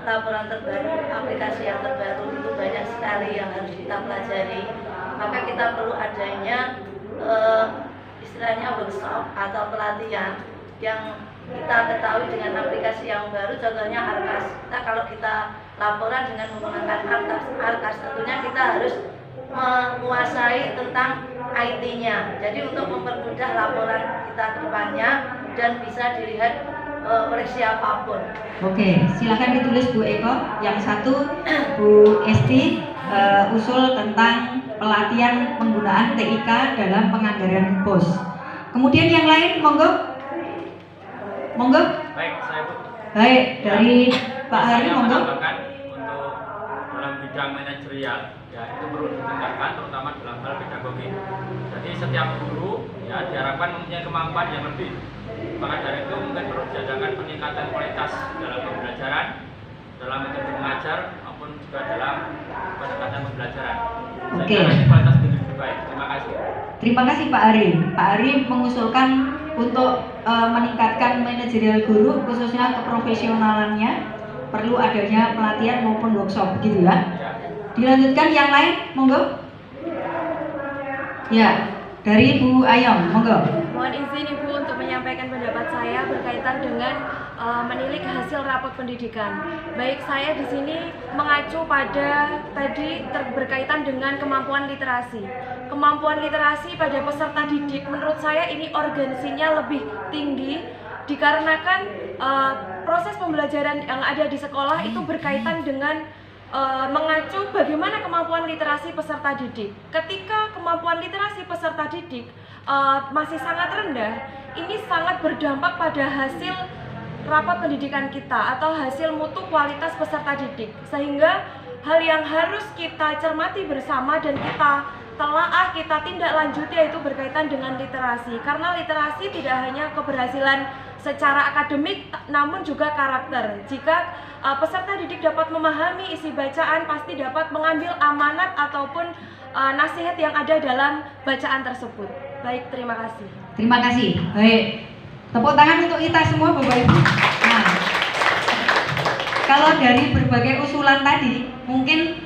laporan terbaru, aplikasi yang terbaru itu banyak sekali yang harus kita pelajari. Maka kita perlu adanya istilahnya workshop atau pelatihan yang kita ketahui dengan aplikasi yang baru, contohnya Arkas. Kalau kita laporan dengan menggunakan Arkas, tentunya kita harus menguasai tentang IT-nya. Jadi untuk mempermudah laporan kita ke depannya dan bisa dilihat oleh siapapun. Oke, silakan ditulis Bu Eko. Yang satu Bu Esti, usul tentang pelatihan penggunaan TIK dalam penganggaran POS. Kemudian yang lain, monggo. Baik, saya Bu. Baik, dari Pak Hari, monggo. Untuk dalam bidang manajerial, ya itu perlu ditingkatkan, terutama dalam hal pedagogi. Jadi setiap guru ya diharapkan mempunyai kemampuan yang lebih. Maka dari itu mungkin perlu diadakan peningkatan kualitas dalam pembelajaran, dalam metode mengajar maupun juga dalam pendekatan pembelajaran. Oke. Kualitas lebih baik. Terima kasih. Terima kasih Pak Ari. Pak Ari mengusulkan untuk meningkatkan manajerial guru, khususnya keprofesionalannya, perlu adanya pelatihan maupun workshop, begitu ya. Dilanjutkan yang lain, monggo. Ya, dari Bu Ayong, monggo. Mohon izin Ibu untuk menyampaikan pendapat saya berkaitan dengan menilik hasil rapot pendidikan. Baik, saya di sini mengacu pada tadi berkaitan dengan kemampuan literasi. Kemampuan literasi pada peserta didik menurut saya ini urgensinya lebih tinggi dikarenakan proses pembelajaran yang ada di sekolah itu berkaitan dengan mengacu bagaimana kemampuan literasi peserta didik. Ketika kemampuan literasi peserta didik masih sangat rendah, ini sangat berdampak pada hasil rapat pendidikan kita atau hasil mutu kualitas peserta didik. Sehingga hal yang harus kita cermati bersama dan kita telaah, kita tindak lanjuti yaitu berkaitan dengan literasi. Karena literasi tidak hanya keberhasilan secara akademik namun juga karakter. Jika peserta didik dapat memahami isi bacaan, pasti dapat mengambil amanat ataupun nasihat yang ada dalam bacaan tersebut. Baik, terima kasih. Terima kasih. Baik, tepuk tangan untuk kita semua Bapak Ibu. Nah, kalau dari berbagai usulan tadi, mungkin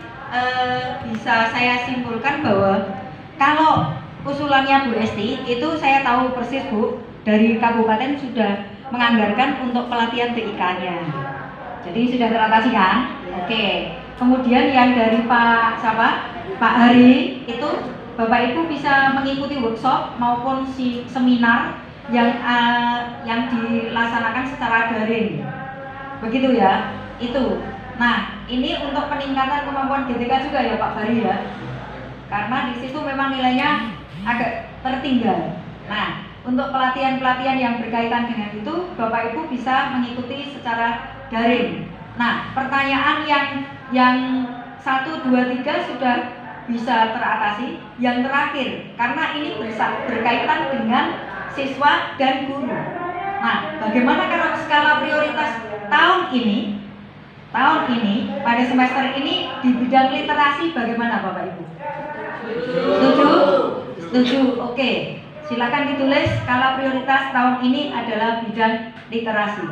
bisa saya simpulkan bahwa kalau usulannya Bu Esti itu saya tahu persis Bu, dari kabupaten sudah menganggarkan untuk pelatihan TIK-nya. Jadi sudah teratasi kan? Oke. Kemudian yang dari Pak Hari itu Bapak Ibu bisa mengikuti workshop maupun seminar yang dilaksanakan secara daring. Begitu ya? Itu. Nah, ini untuk peningkatan kemampuan GTK juga ya Pak Hari ya. Karena di situ memang nilainya agak tertinggal. Nah, untuk pelatihan-pelatihan yang berkaitan dengan itu, Bapak Ibu bisa mengikuti secara daring. Nah, pertanyaan yang 1, 2, 3 sudah bisa teratasi. Yang terakhir, karena ini berkaitan dengan siswa dan guru. Nah, bagaimana kalau skala prioritas tahun ini pada semester ini di bidang literasi bagaimana Bapak Ibu? Setuju? Setuju. Oke. Silakan ditulis skala prioritas tahun ini adalah bidang literasi.